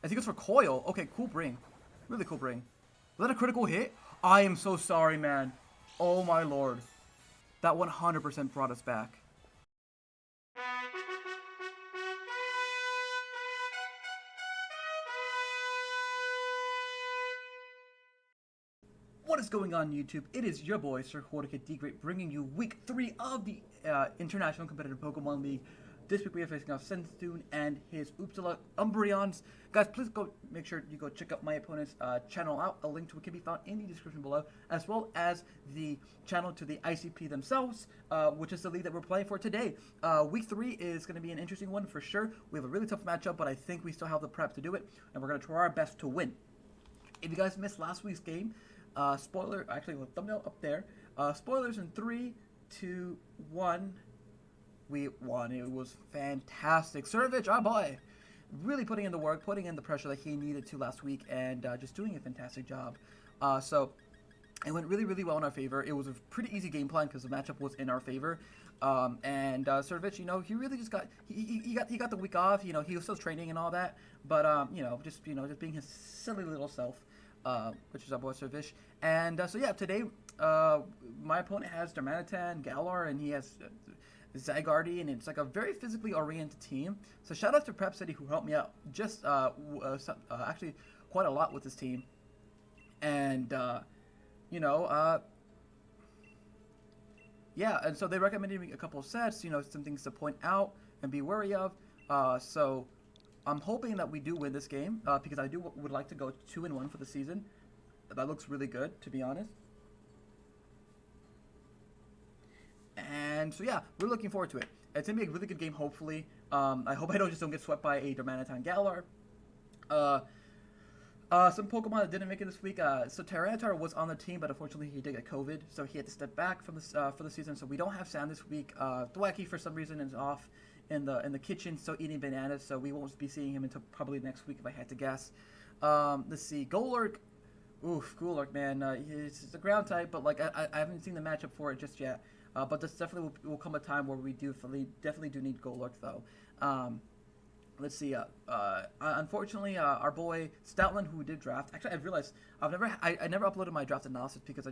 As he goes for Coil. Okay, cool bring. Really cool bring. Was that a critical hit? I am so sorry, man. Oh my lord. That 100% brought us back. What is going on, YouTube? It is your boy, Sir Jorge D Great, bringing you week 3 of the International Competitive Pokemon League. This week we are facing off Sandstoon and his Uppsala Umbreons. Guys, please go make sure you go check out my opponent's channel out. A link to it can be found in the description below, as well as the channel to the ICP themselves, which is the league that we're playing for today. Week 3 is going to be an interesting one for sure. We have a really tough matchup, but I think we still have the prep to do it, and we're going to try our best to win. If you guys missed last week's game, spoiler, actually, with thumbnail up there. Spoilers in 3, 2, 1. We won. It was fantastic. Servage, our boy, really putting in the work, putting in the pressure that he needed to last week, and just doing a fantastic job. So it went really, really well in our favor. It was a pretty easy game plan because the matchup was in our favor. And Servage, you know, he really just got he got the week off. You know, he was still training and all that, but you know, just being his silly little self. Which is our boy Servage. And so yeah, today my opponent has Darmanitan, Galar, and he has Zygarde, and it's like a very physically oriented team. So shout out to Prep City, who helped me out just actually quite a lot with this team. And you know, yeah, and so they recommended me a couple of sets, you know, some things to point out and be wary of. So I'm hoping that we do win this game, because I would like to go 2-1 for the season. That looks really good, to be honest. And so yeah, we're looking forward to it. It's gonna be a really good game, hopefully. I hope I don't get swept by a Darmanitan Galar. Some Pokemon that didn't make it this week. So Tyranitar was on the team, but unfortunately he did get COVID, so he had to step back from this for the season. So we don't have Sam this week. Thwacky for some reason is off in the kitchen, still eating bananas. So we won't be seeing him until probably next week, if I had to guess. Let's see, Golurk. Oof, Golurk, man. It's a ground type, but like I haven't seen the matchup for it just yet. But this definitely will come a time where we definitely do need Golurk though. Let's see. Unfortunately, our boy Stoutland, who did draft. Actually, I realized I never uploaded my draft analysis because I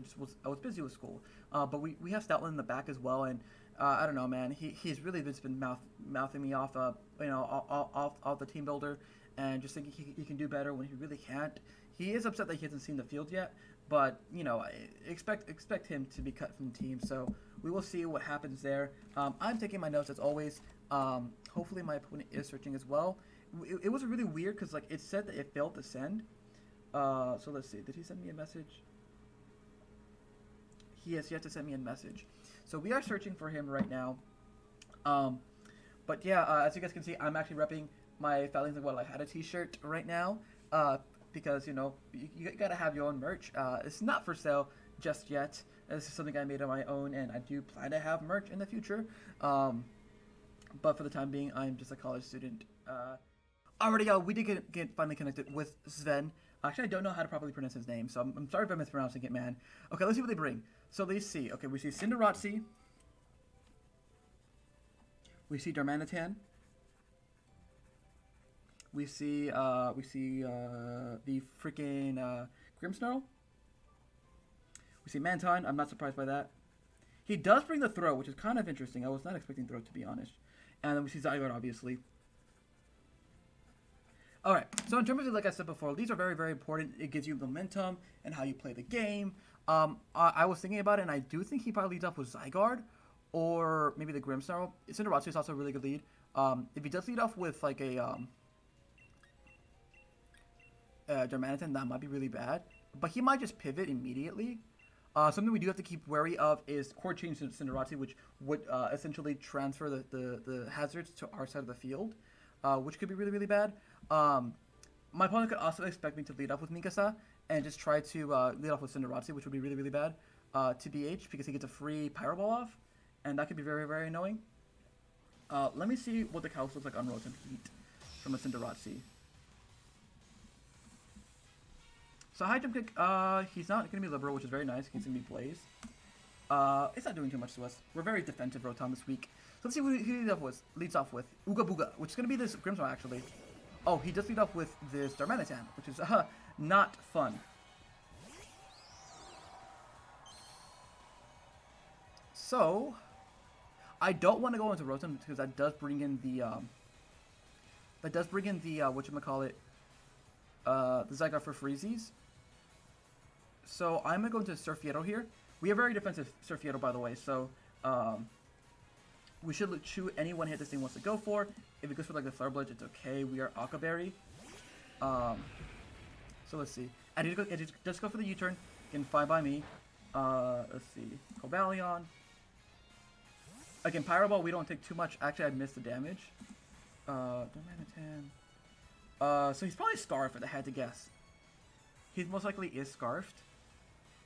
was busy with school. But we have Stoutland in the back as well, and I don't know, man. He's really just been mouthing me off, you know, off the team builder, and just thinking he can do better when he really can't. He is upset that he hasn't seen the field yet, but you know, I expect him to be cut from the team. So we will see what happens there. I'm taking my notes as always. Hopefully my opponent is searching as well. It was really weird because like it said that it failed to send. So let's see. Did he send me a message? He has yet to send me a message. So we are searching for him right now. But yeah, as you guys can see, I'm actually repping my Failings of What I Had a t-shirt right now. Because, you know, you gotta have your own merch. It's not for sale just yet. This is something I made on my own, and I do plan to have merch in the future. But for the time being, I'm just a college student. Alrighty, we did get finally connected with Sven. Actually, I don't know how to properly pronounce his name, so I'm sorry if I'm mispronouncing it, man. Okay, let's see what they bring. So let's see. Okay, we see Cinderazzi. We see Darmanitan. We see the freaking Grimmsnarl. We see Mantine. I'm not surprised by that. He does bring the Throw, which is kind of interesting. I was not expecting Throw, to be honest. And then we see Zygarde, obviously. Alright, so in terms of, like I said before, these are very, very important. It gives you momentum and how you play the game. I was thinking about it, and I do think he probably leads off with Zygarde, or maybe the Grimmsnarl. Cinderazzi is also a really good lead. If he does lead off with, like, a Darmanitan, that might be really bad. But he might just pivot immediately. Something we do have to keep wary of is Core Change to Cinderazzi, which would essentially transfer the hazards to our side of the field, which could be really, really bad. My opponent could also expect me to lead off with Mikasa and just try to lead off with Cinderazzi, which would be really, really bad to BH because he gets a free Pyro Ball off, and that could be very, very annoying. Let me see what the house looks like on Rotom Heat from a Cinderazzi. So high jump kick, he's not going to be liberal, which is very nice. He's going to be Blaze. It's not doing too much to us. We're very defensive Rotom this week. So let's see who he leads off with. Ooga Booga, which is going to be this Grimmsnarl, actually. Oh, he does lead off with this Darmanitan, which is not fun. So, I don't want to go into Rotom because that does bring in the whatchamacallit, the Zygarde for Freezies. So I'm gonna go into Surfieto here. We have very defensive Surfieto, by the way, so we should chew any one hit this thing wants to go for. If it goes for like the Flare Blade, it's okay. We are Aqua Berry. So let's see. And it just go for the U-turn. Again, fine by me. Let's see. Cobalion. Again, Pyro Ball, we don't take too much. Actually, I missed the damage. Darmanitan. So he's probably Scarfed, I had to guess. He most likely is Scarfed.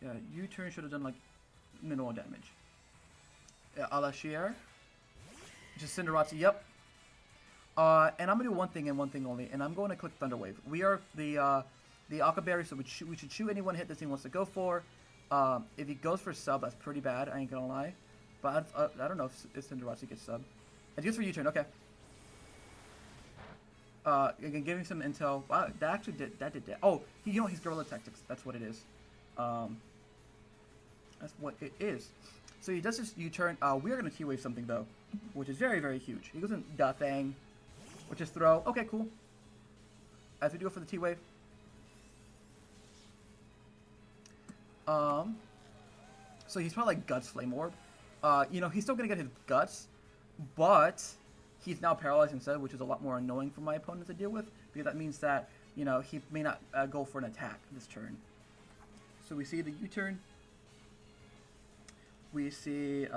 Yeah, U-turn should have done like minimal damage. Yeah, Alashier. Just Cinderazzi, yep. And I'm gonna do one thing and one thing only, and I'm going to click Thunder Wave. We are the Aqua Berry, so we should chew any one hit this thing wants to go for. If he goes for sub, that's pretty bad, I ain't gonna lie. But I don't know if Cinderazzi gets sub. It goes for U-turn, okay. Again, giving some intel. Wow, that actually did that. Oh, he's Guerrilla Tactics. That's what it is. That's what it is. So he does this U-turn. We are gonna T-wave something though, which is very, very huge. He goes in Da Fang, which is throw. Okay, cool. As we do it for the T-wave. So he's probably like Guts Flame Orb. He's still gonna get his Guts, but he's now paralyzed instead, which is a lot more annoying for my opponent to deal with, because that means that, he may not go for an attack this turn. So we see the U-turn. We see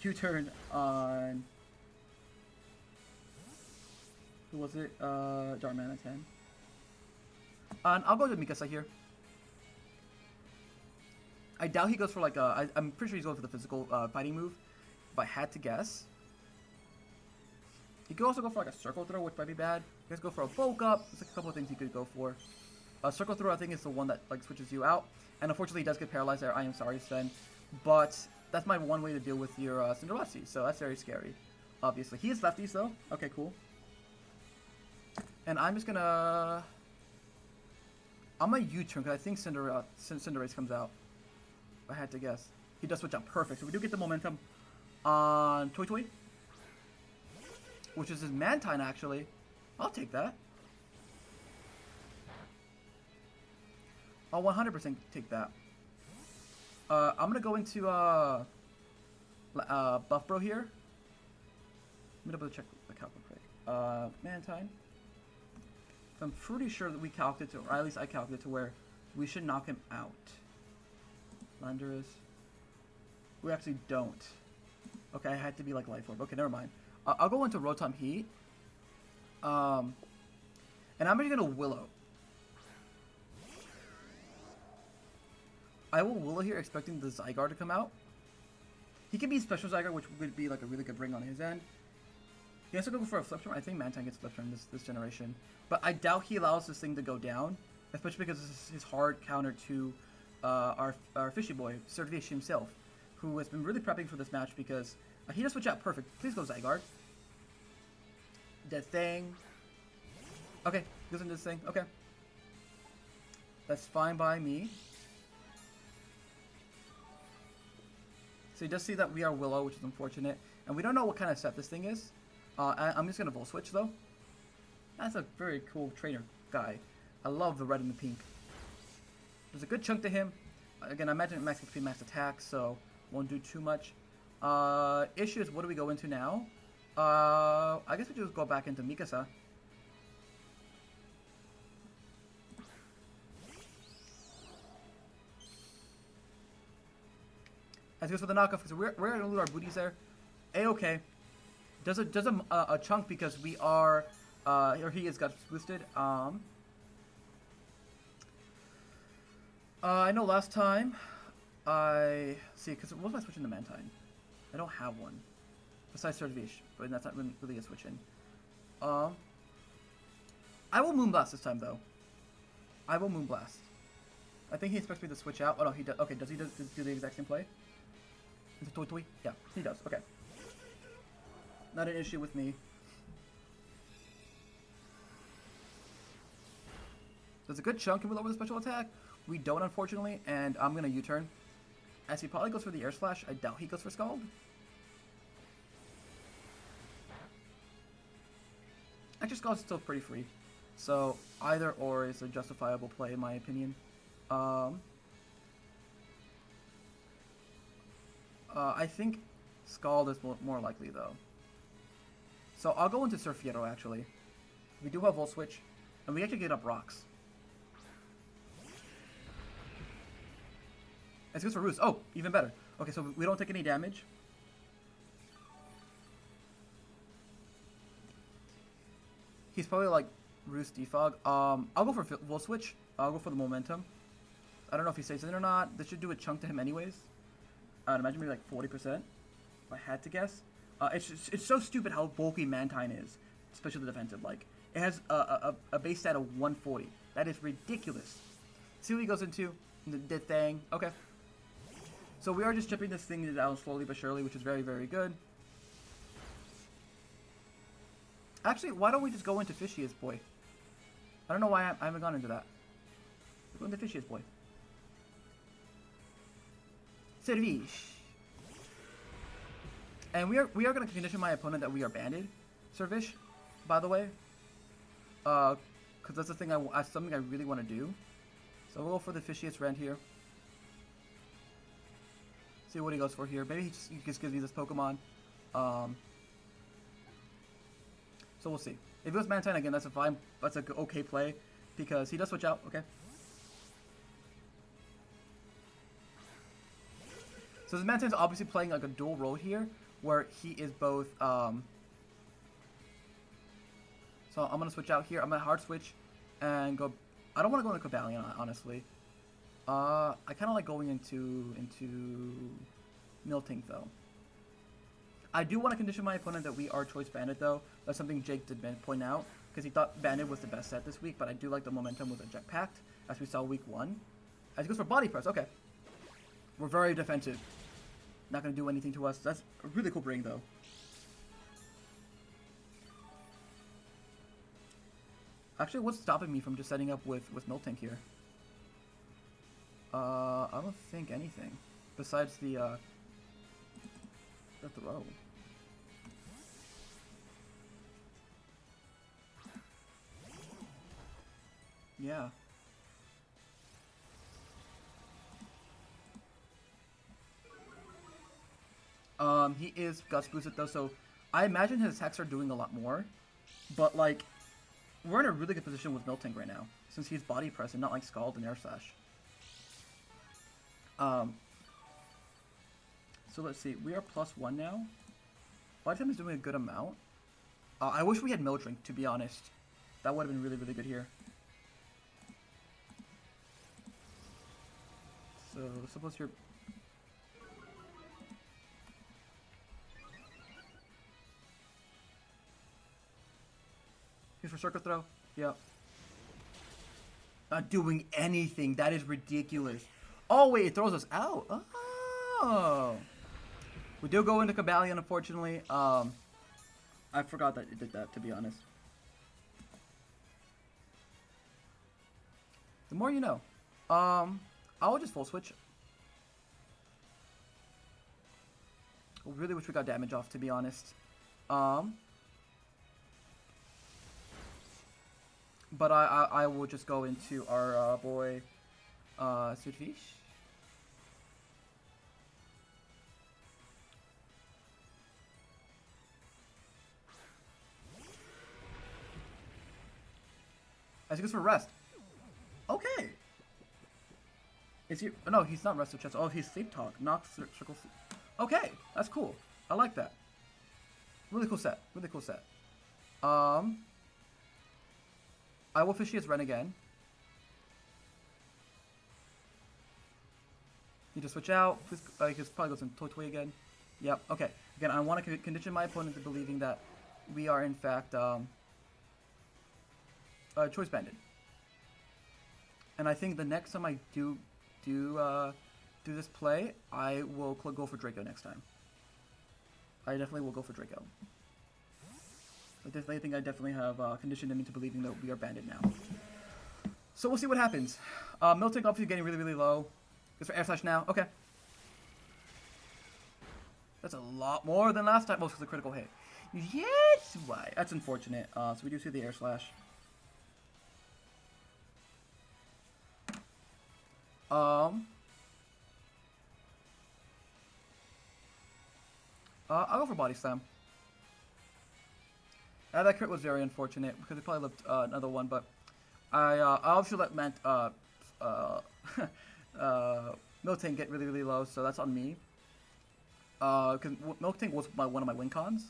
U-turn on... Who was it? Darmanitan. And I'll go to Mikasa here. I doubt he goes for like a... I'm pretty sure he's going for the physical fighting move, if I had to guess. He could also go for like a Circle Throw, which might be bad. He could go for a Bulk Up. There's like a couple of things he could go for. A Circle Throw, I think, is the one that like switches you out. And unfortunately, he does get paralyzed there. I am sorry, Sven. But that's my one way to deal with your Cinderazzi. So that's very scary, obviously. He is lefties, though. Okay, cool. And I'm just gonna... I'm gonna U-turn, because I think Cinderace comes out. If I had to guess. He does switch out. Perfect. So we do get the momentum on Toy Toy, which is his Mantine, actually. I'll take that. I'll 100% take that. I'm gonna go into Buff Bro here. I'm gonna double check the calc real quick. Mantine. I'm pretty sure that we calculated to, or at least I calculated to where we should knock him out. Landorus. We actually don't. Okay, I had to be like Life Orb. Okay, never mind. I'll go into Rotom Heat. And I'm just gonna Willow. I will Willow here, expecting the Zygarde to come out. He can be Special Zygarde, which would be like a really good bring on his end. He has to go for a Flip Turn. I think Mantine gets Flip Turn this generation. But I doubt he allows this thing to go down, especially because this is his hard counter to our fishy boy, Certification himself, who has been really prepping for this match because he does switch out perfect. Please go Zygarde. Dead Thing. Okay, goes into this thing. Okay. That's fine by me. So you just see that we are Willow, which is unfortunate. And we don't know what kind of set this thing is. I'm just going to Volt Switch, though. That's a very cool trainer guy. I love the red and the pink. There's a good chunk to him. Again, I imagine max HP, max attack, so won't do too much. Issue is, what do we go into now? I guess we just go back into Mikasa. As goes for the knockoff, because we're going to lose our booties there. A-okay. Does a chunk because we are, or he has got boosted. I know last time, because what was I switching to Mantine? I don't have one. Besides Certification, but that's not really a switch in. I will Moonblast this time, though. I will Moonblast. I think he expects me to switch out. Oh, no, he does. Okay, does he do the exact same play? Is it Toy Toy? Yeah, he does. Okay. Not an issue with me. There's a good chunk if we lower the special attack. We don't, unfortunately, and I'm going to U-turn. As he probably goes for the Air Slash, I doubt he goes for Scald. Actually, Scald's still pretty free. So, either or is a justifiable play, in my opinion. I think Scald is more likely, though. So, I'll go into Surfiero, actually. We do have Volt Switch, and we actually get up Rocks. It's good for Roost. Oh, even better. Okay, so we don't take any damage. He's probably like Roost Defog. I'll go for Volt Switch. I'll go for the momentum. I don't know if he stays in or not. This should do a chunk to him anyways. I'd imagine maybe like 40%, if I had to guess. It's so stupid how bulky Mantine is, especially the defensive. Like, it has a base stat of 140. That is ridiculous. See what he goes into? The thing. Okay. So we are just chipping this thing down slowly but surely, which is very, very good. Actually, why don't we just go into Fishiest Boy? I don't know why I haven't gone into that. Go into Fishiest Boy. Service. And we are going to condition my opponent that we are banded. Service, by the way. Because that's the thing that's something I really want to do. So we'll go for the Fishiest Rent here. See what he goes for here. Maybe he just gives me this Pokemon. So we'll see. If it was Mantine again, that's an okay play. Because he does switch out. Okay. So this Mantine's obviously playing like a dual role here. Where he is both... So I'm going to switch out here. I'm going to hard switch. And go... I don't want to go into Cobalion, honestly. I kind of like going into Miltank, though. I do want to condition my opponent that we are Choice Bandit, though. That's something Jake did point out, because he thought Bandit was the best set this week, but I do like the momentum with Eject Pact, as we saw week 1. As he goes for Body Press, okay. We're very defensive. Not going to do anything to us. That's a really cool bring, though. Actually, what's stopping me from just setting up with Miltank here? I don't think anything. Besides the throw. Yeah. He is Guts boosted though, so I imagine his attacks are doing a lot more. But like, we're in a really good position with Miltank right now, since he's Body Press and not like Scald and Air Slash. So let's see, we are +1 now. Body Time is doing a good amount. I wish we had Mildrink, to be honest. That would have been really, really good here. So, suppose you're... Here's for Circle Throw. Yep. Not doing anything. That is ridiculous. Oh, wait, it throws us out. Oh. We do go into Cobalion, unfortunately. I forgot that it did that, to be honest. The more you know. I will just full switch. I really wish we got damage off, to be honest. But I will just go into our boy, Sweetfish. As he goes for rest. Okay. Is he? No, he's not rest of chest. Oh, he's sleep talk. Knock circle. Okay, that's cool. I like that. Really cool set. Really cool set. I will fish his Ren again. He just switch out. He probably goes in Toy again. Yep. Okay. Again, I want to condition my opponent to believing that we are in fact Choice Banded. And I think the next time I do this play, I will go for Draco next time. I definitely will go for Draco. I think I definitely have conditioned him into believing that we are banded now. So we'll see what happens. Miltank obviously getting really, really low. Goes for Air Slash now. Okay. That's a lot more than last time. Most of the critical hit. Yes! Why? That's unfortunate. So we do see the Air Slash. I'll go for Body Slam. That crit was very unfortunate because it probably lived another one, but I obviously let Miltank get really, really low, so that's on me. Because Miltank was one of my win cons,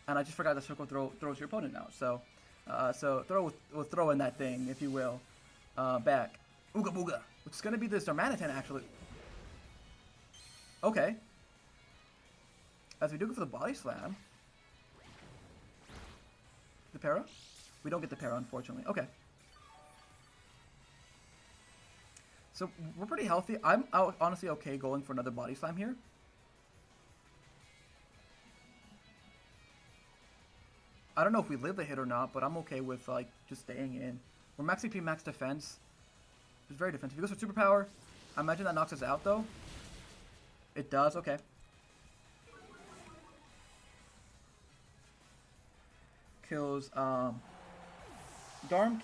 and I just forgot to circle throws your opponent now. So, we'll throw in that thing, if you will, back. Ooga Booga, which is gonna be this Darmanitan actually. Okay. As we do go for the Body Slam. The para? We don't get the para, unfortunately. Okay. So we're pretty healthy. I'm honestly okay going for another Body Slam here. I don't know if we live the hit or not, but I'm okay with like just staying in. We're max CP, max defense. It's very defensive. If he goes for superpower, I imagine that knocks us out though. It does. Okay. Kills Darm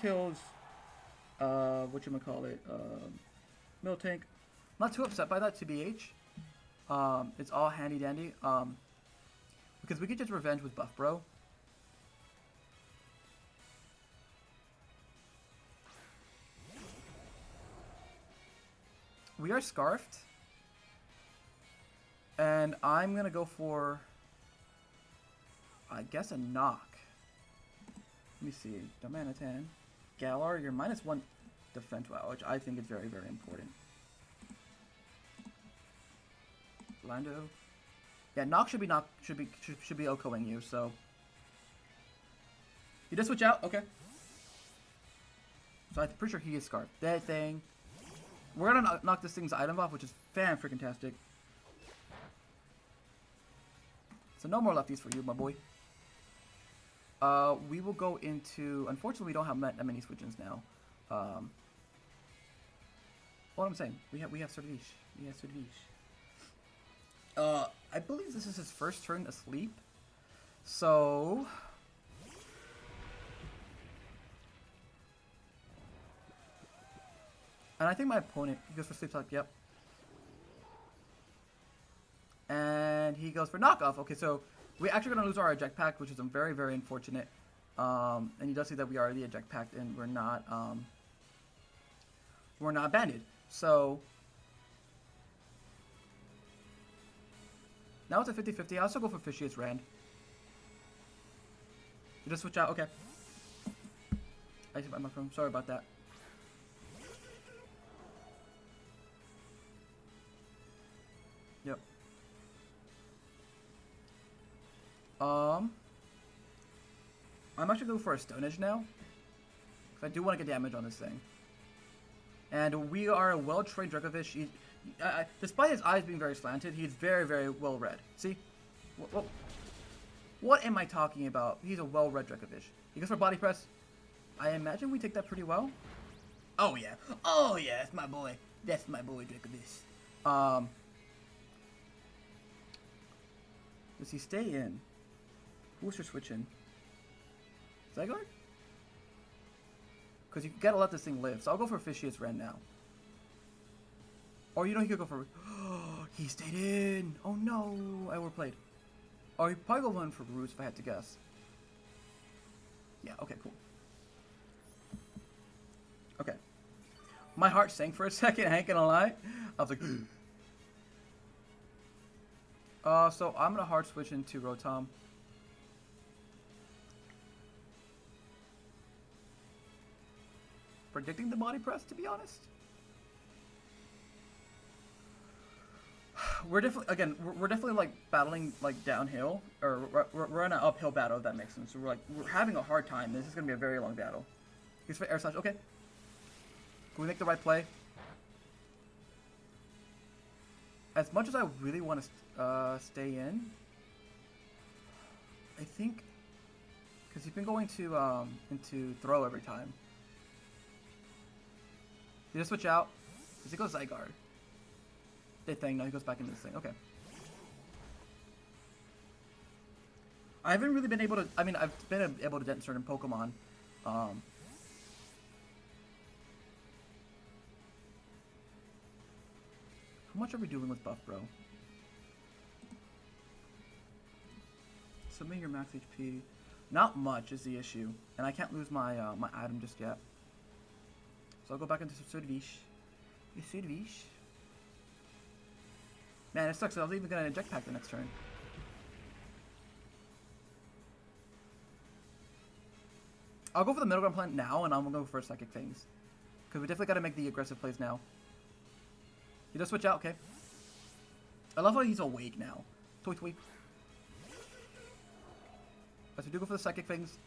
kills whatchamacallit, Miltank. Not too upset by that, TBH. It's all handy dandy. Because we could just revenge with Buff Bro. We are scarfed. And I'm gonna go for, I guess, a knock. Let me see. Darmanitan. Galar, you're -1 defense, wow, which I think is very, very important. Lando. Yeah, knock should be OHKOing you, so. He does switch out? Okay. So I'm pretty sure he is scarfed. That thing. We're gonna knock this thing's item off, which is fan-freaking-tastic. So no more lefties for you, my boy. We will go into... Unfortunately, we don't have that many switch-ins now. What I'm saying, we have Service. We have Service. I believe this is his first turn asleep. So... And I think my opponent, he goes for Sleep Talk, yep. And he goes for Knockoff. Okay, so we're actually going to lose our Eject Pact, which is very, very unfortunate. And he does see that we are the Eject Pact, and we're not banded. So now it's a 50-50. I also go for Fishious Rand. You just switch out. Okay. I'm sorry about that. Yep. I'm actually going for a Stone Edge now, because I do want to get damage on this thing. And we are a well-trained Dracovish. Despite his eyes being very slanted, he's very, very well-read. See? What am I talking about? He's a well-read Dracovish. He goes for Body Press. I imagine we take that pretty well. Oh, yeah. Oh, yeah. That's my boy. That's my boy, Dracovish. Does he stay in? Booster switch in. Zygarde? Because you gotta let this thing live. So I'll go for Fishious Rend now. Or you know he could go for... he stayed in! Oh no! I overplayed. Or he'd probably go for Roost if I had to guess. Yeah, okay, cool. Okay. My heart sank for a second, I ain't gonna lie. I was like... so I'm gonna hard switch into Rotom. Predicting the Body Press, to be honest. We're definitely, we're definitely like battling like downhill, or we're in an uphill battle, if that makes sense. So we're having a hard time. This is gonna be a very long battle. He's for Air Slash. Okay. Can we make the right play? As much as I really want to stay in, I think because he's been going to into throw every time. He just switch out. Does he go Zygarde? They thing. No, he goes back into this thing. Okay. I haven't really been able to. I mean, I've been able to dent certain Pokemon. How much are we doing with Buff, bro? Submit your max HP. Not much is the issue, and I can't lose my my item just yet. So I'll go back into Sudvish. Sudvish. Man, it sucks. I was even gonna eject pack the next turn. I'll go for the middle ground plan now, and I'm gonna go for Psychic Fangs. Because we definitely gotta make the aggressive plays now. He does switch out, okay. I love how he's awake now. Toy toy. As we do go for the Psychic Fangs.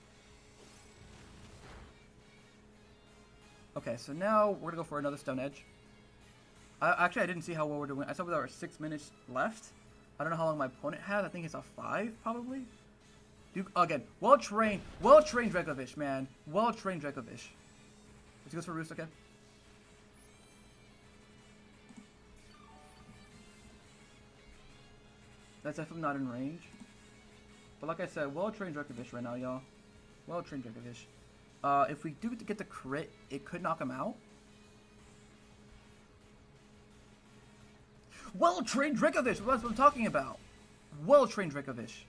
Okay, so now we're gonna go for another Stone Edge. Actually, I didn't see how well we're doing. I saw there were 6 minutes left. I don't know how long my opponent has. I think it's a 5, probably. Dude, again, well-trained Dracovish, man. Well-trained Dracovish. He goes for Roost, okay. That's definitely not in range. But like I said, well-trained Dracovish right now, y'all. Well-trained Dracovish. If we do get the crit, it could knock him out. Well-trained Dracovish! That's what I'm talking about. Well-trained Dracovish.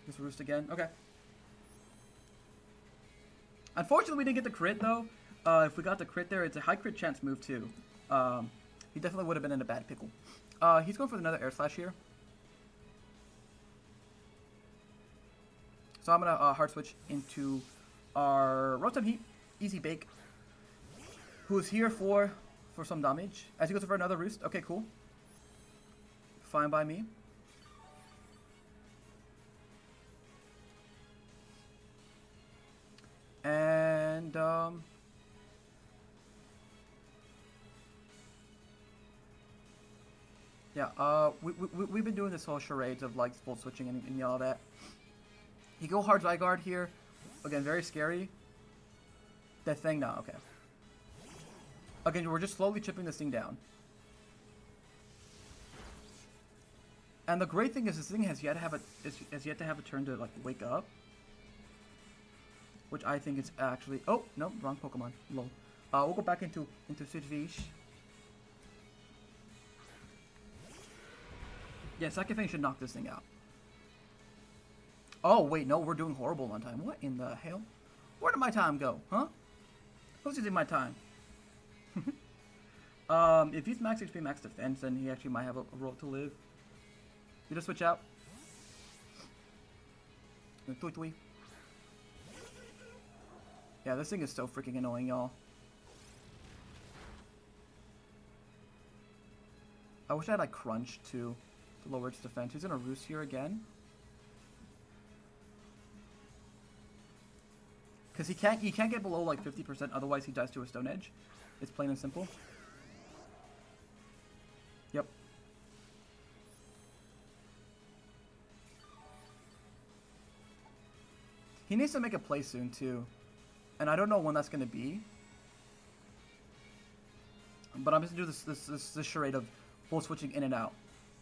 This Roost again. Okay. Unfortunately, we didn't get the crit, though. If we got the crit there, it's a high crit chance move, too. He definitely would have been in a bad pickle. He's going for another Air Slash here. So I'm going to hard switch into our Rotom Heat. Easy Bake. Who's here for some damage. As he goes for another Roost. Okay, cool. Fine by me. And, yeah, we've been doing this whole charades of, like, full switching and all that. You go hard Zygarde here. Again, very scary. That thing now, okay. Again, we're just slowly chipping this thing down. And the great thing is this thing has yet to have a turn to, like, wake up. Which I think is actually... Oh, no, wrong Pokemon. Lol. We'll go back into Sudvish. Yeah, Psychic Fang should knock this thing out. Oh, wait, no, we're doing horrible on time. What in the hell? Where did my time go, huh? Who's using my time? If he's max HP, max defense, then he actually might have a role to live. You just switch out. Toy toy. Yeah, this thing is so freaking annoying, y'all. I wish I had like Crunch too to lower its defense. He's gonna Roost here again. Cause he can't get below like 50%, otherwise he dies to a Stone Edge. It's plain and simple. Yep. He needs to make a play soon too. And I don't know when that's going to be. But I'm just going to do this charade of full switching in and out.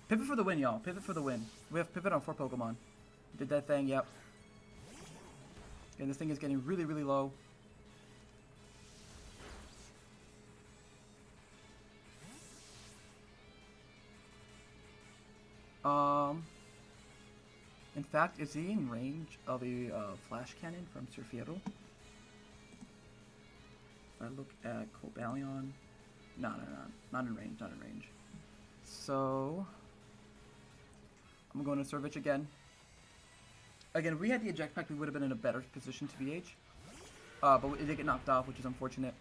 Pivot for the win, y'all. Pivot for the win. We have pivot on 4 Pokemon. Did that thing, yep. And this thing is getting really, really low. In fact, is he in range of a Flash Cannon from Surfiero? If I look at Cobalion, no, not in range, not in range. So, I'm going to Survich again. Again, if we had the eject pack, we would have been in a better position to BH. But it did get knocked off, which is unfortunate.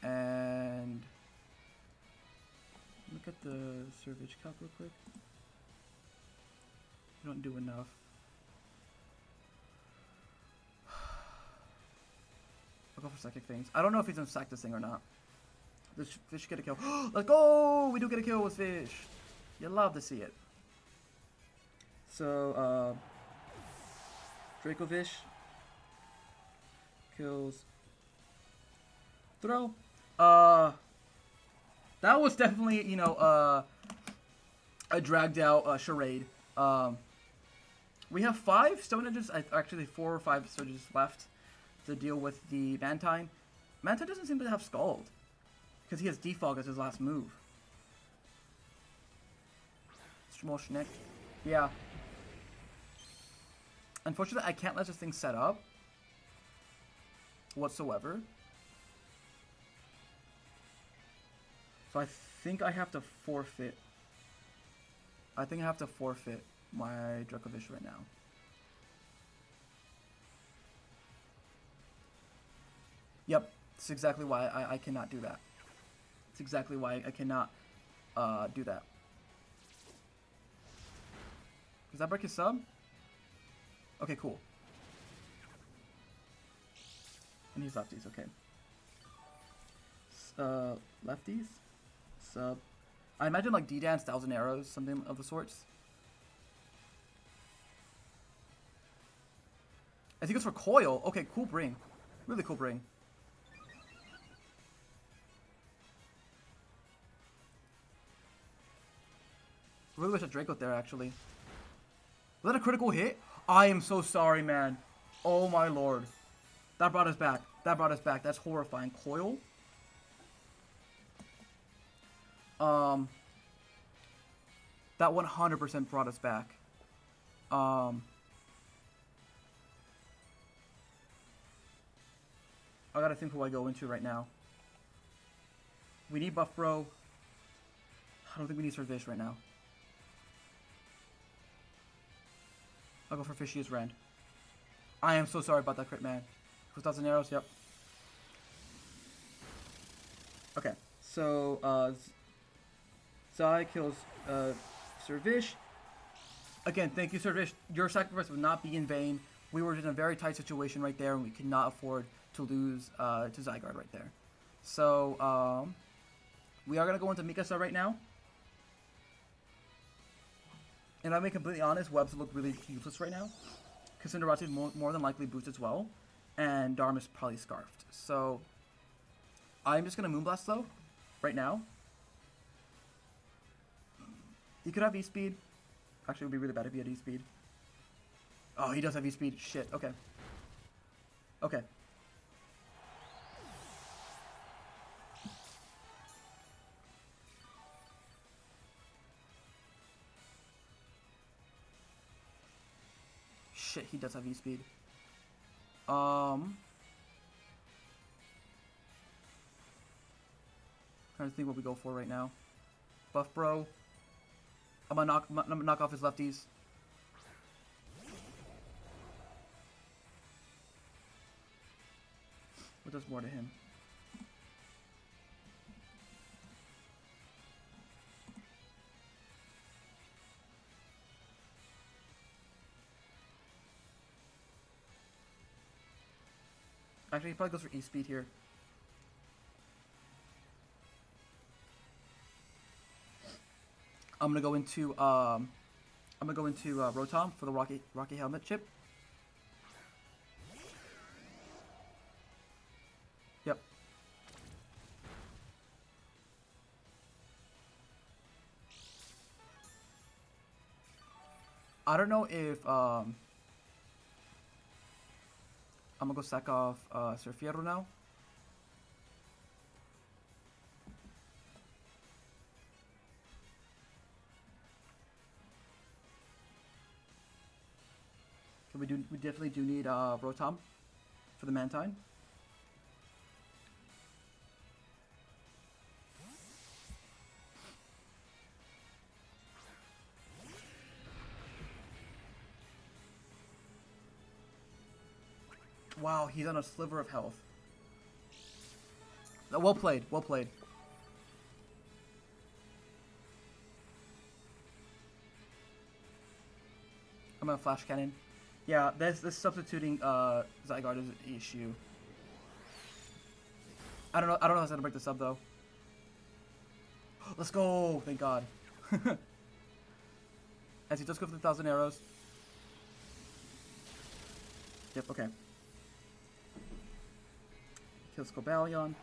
And look at the Survich calc real quick. We don't do enough. I'll go for Psychic Fangs. I don't know if he's gonna sack this thing or not. This fish get a kill. Let's go! We do get a kill with fish. You love to see it. So, Dracovish kills Throw. That was definitely, you know, a dragged out charade. We have 5 Stone Edges, actually 4 or 5 Stone Edges left to deal with the Mantine. Mantine doesn't seem to have Scald, because he has Defog as his last move. Schnick. Yeah. Unfortunately, I can't let this thing set up whatsoever. So I think I have to forfeit. I think I have to forfeit my Dracovish right now. Yep, that's exactly why I cannot do that. That's exactly why I cannot do that. Does that break his sub? Okay, cool. And he's lefties, okay. Lefties? Sub. I imagine like D-Dance, Thousand Arrows, something of the sorts. I think it's for Coil. Okay, cool bring. Really cool bring. Really wish I Draco there, actually. Was that a critical hit? I am so sorry, man. Oh my lord. That brought us back. That brought us back. That's horrifying. Coil? That 100% brought us back. I gotta think who I go into right now. We need Buff Bro. I don't think we need Servish right now. I'll go for Fishiest Rand. I am so sorry about that crit, man. 2,000 arrows, yep. Okay, so, Zai kills, Servish. Again, thank you, Servish. Your sacrifice would not be in vain. We were in a very tight situation right there, and we could not afford to lose, to Zygarde right there. So, we are going to go into Mikasa right now. And I'll be completely honest, Webs look really useless right now. Because Cinderati is more than likely boost as well. And Dharma is probably Scarfed. So, I'm just going to Moonblast though, right now. He could have E-Speed. Actually, it would be really bad if he had E-Speed. Oh, he does have E-Speed. Shit, okay. Okay. Shit, he does have E-Speed. Trying to think what we go for right now. Buff Bro. I'm gonna knock off his lefties. What does more to him? Actually, he probably goes for E-Speed here. I'm gonna go into Rotom for the Rocky Helmet chip. Yep. I don't know if I'm gonna go sack off Surfierro now. We definitely do need Rotom for the Mantine. Wow, he's on a sliver of health. Well played, well played. I'm gonna Flash Cannon. Yeah, this substituting Zygarde is an issue. I don't know how to break this up though. Let's go! Thank God. As he does go for the 1,000 arrows. Yep, okay. Kills Cobalion.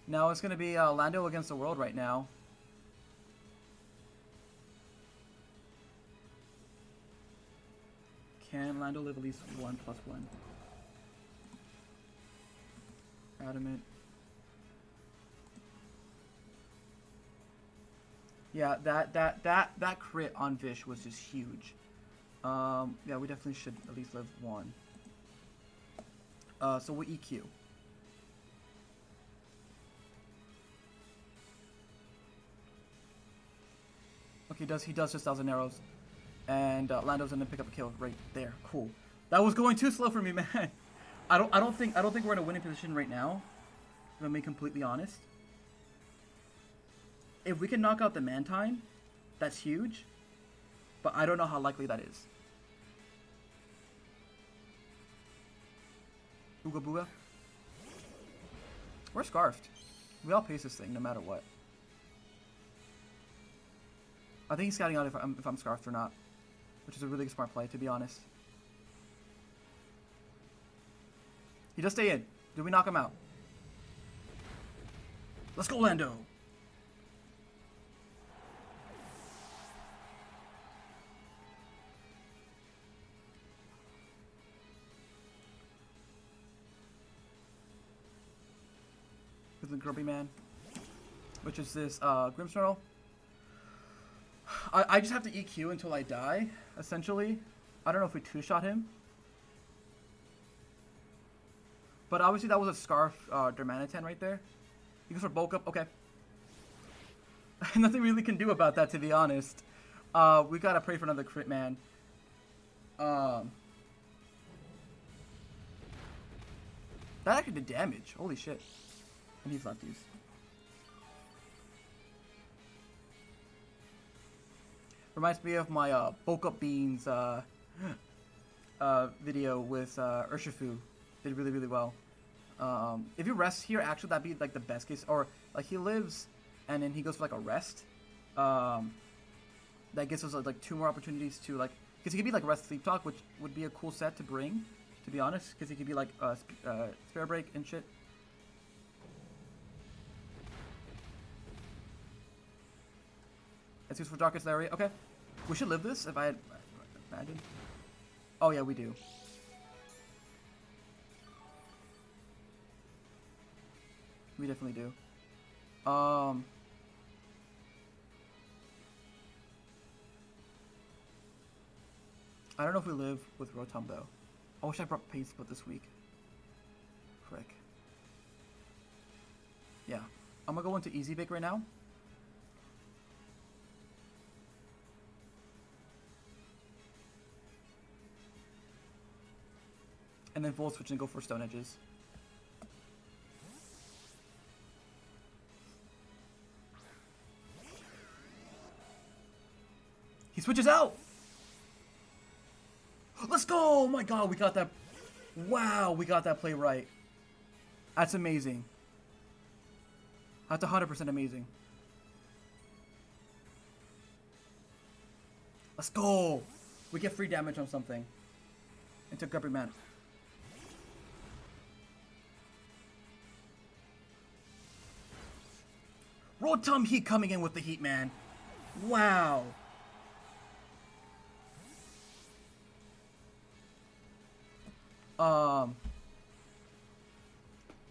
Now it's gonna be Lando against the world right now. Can Lando live at least 1+1? Adamant. Yeah, that crit on Vish was just huge. Yeah, we definitely should at least live 1. So we EQ. Okay, he does just 1,000 arrows, and Lando's gonna pick up a kill right there. Cool. That was going too slow for me, man. I don't think we're in a winning position right now. If I'm being completely honest. If we can knock out the Mantine, that's huge. But I don't know how likely that is. Ooga booga. We're scarfed. We all pace this thing no matter what. I think he's scouting out if I'm scarfed or not, which is a really smart play, to be honest. He does stay in. Did we knock him out? Let's go, Lando. With the Grubby Man, which is this Grimmsnarl. I just have to EQ until I die, essentially. I don't know if we two-shot him. But obviously that was a Scarf Dermanitan right there. He goes for bulk up, okay. Nothing really can do about that, to be honest. We gotta pray for another crit, man. That actually did damage, holy shit. And he's lefties. Reminds me of my bulk up beans video with Urshifu. Did really, really well. If you rest here, actually that'd be like the best case. Or like he lives and then he goes for like a rest. That gives us like 2 more opportunities to like, because he could be like rest sleep talk, which would be a cool set to bring, to be honest. Because he could be like spare break and shit. Let's use for Darkest Area. Okay. We should live this if I had imagined. Oh yeah, we do. We definitely do. I don't know if we live with Rotom though. I wish I brought Pace Split this week. Frick. Yeah. I'm gonna go into Easy Bake right now. And then Volt Switch and go for Stone Edges. He switches out! Let's go! Oh my god, we got that. Wow, we got that play right. That's amazing. That's 100% amazing. Let's go! We get free damage on something. Into Grubby Man. Rotom Heat coming in with the heat, man. Wow.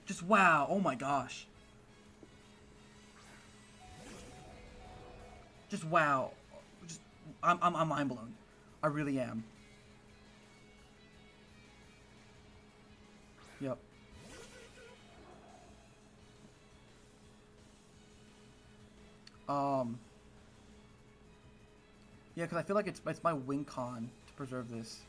Just wow. Oh my gosh. Just wow. Just I'm mind blown. I really am. Yep. Yeah, because I feel like it's my win con to preserve this.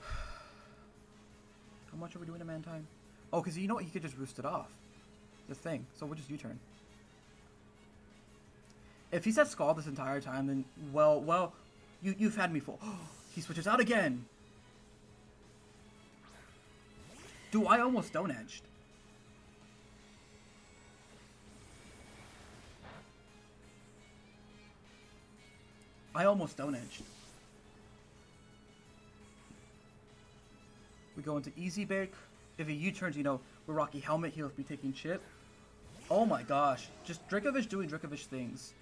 How much are we doing to Mantine? Oh, because you know what? He could just roost it off. The thing. So we'll just U-turn. If he's at Scald this entire time, then, well, you've had me full. He switches out again. Dude, I almost Stone Edged. I almost Stone Edged. We go into Easy Bake. If he U-turns, you know, with Rocky Helmet. He'll be taking Chip. Oh my gosh. Just Dracovish doing Dracovish things.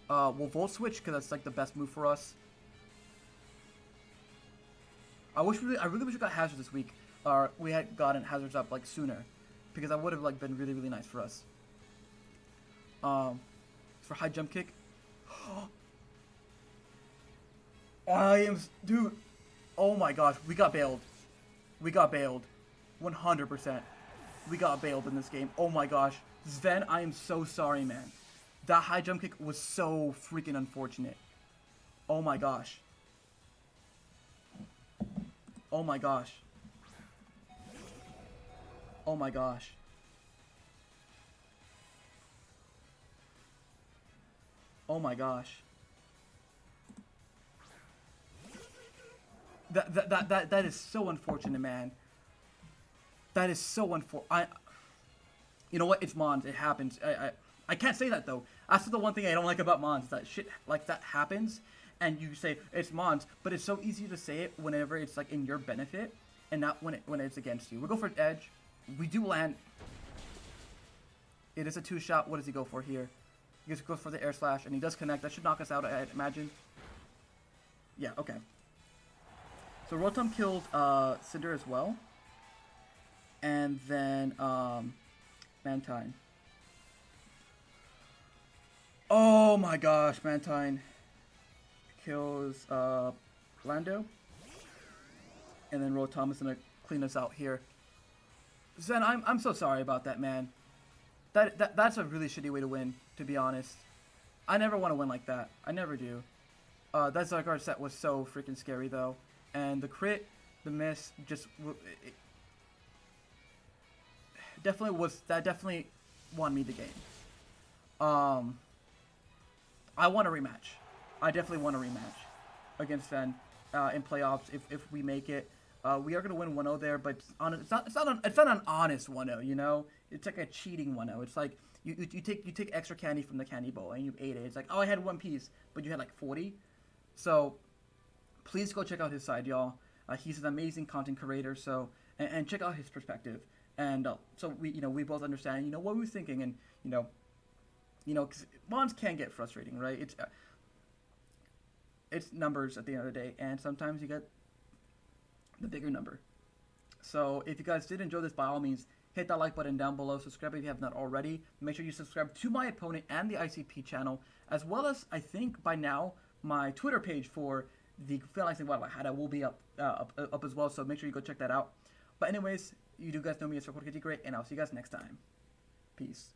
We'll Volt Switch because that's like the best move for us. I really wish we got Hazards this week. Or we had gotten Hazards up like sooner. Because that would have like been really, really nice for us. For high jump kick. Dude. Oh my gosh, we got bailed. We got bailed. 100%. We got bailed in this game. Oh my gosh. Sven, I am so sorry, man. That high jump kick was so freaking unfortunate. Oh my gosh. Oh my gosh. Oh my gosh. Oh my gosh. That is so unfortunate, man. That is so unfortunate. You know what? It's Mons. It happens. I can't say that though. That's the one thing I don't like about Mons. That shit like that happens, and you say it's Mons, but it's so easy to say it whenever it's like in your benefit, and not when it's against you. We go for edge. We do land. It is a 2-shot. What does he go for here? He goes for the air slash, and he does connect. That should knock us out, I imagine. Yeah. Okay. So Rotom killed Cinder as well. And then Mantine. Oh my gosh, Mantine kills Lando. And then Rotom is gonna clean us out here. Zen, I'm so sorry about that, man. That's a really shitty way to win, to be honest. I never want to win like that. I never do. That Zygarde set was so freaking scary though. And the crit, the miss, just definitely won me the game. I want a rematch. I definitely want a rematch against Fen in playoffs if we make it. We are gonna win 1-0 there, but it's not an honest 1-0. You know, it's like a cheating 1-0. It's like you take extra candy from the candy bowl and you ate it. It's like, oh, I had 1 piece, but you had like 40. So please go check out his side, y'all. He's an amazing content creator. So and check out his perspective. And so we both understand what we were thinking, and cause Mons can get frustrating, right? It's numbers at the end of the day, and sometimes you get the bigger number. So if you guys did enjoy this, by all means, hit that like button down below. Subscribe if you have not already. Make sure you subscribe to my opponent and the ICP channel, as well as I think by now my Twitter page for the Finalizing Guadalajara will be up as well. So make sure you go check that out. But anyways, you do guys know me as Jorge, and I'll see you guys next time. Peace.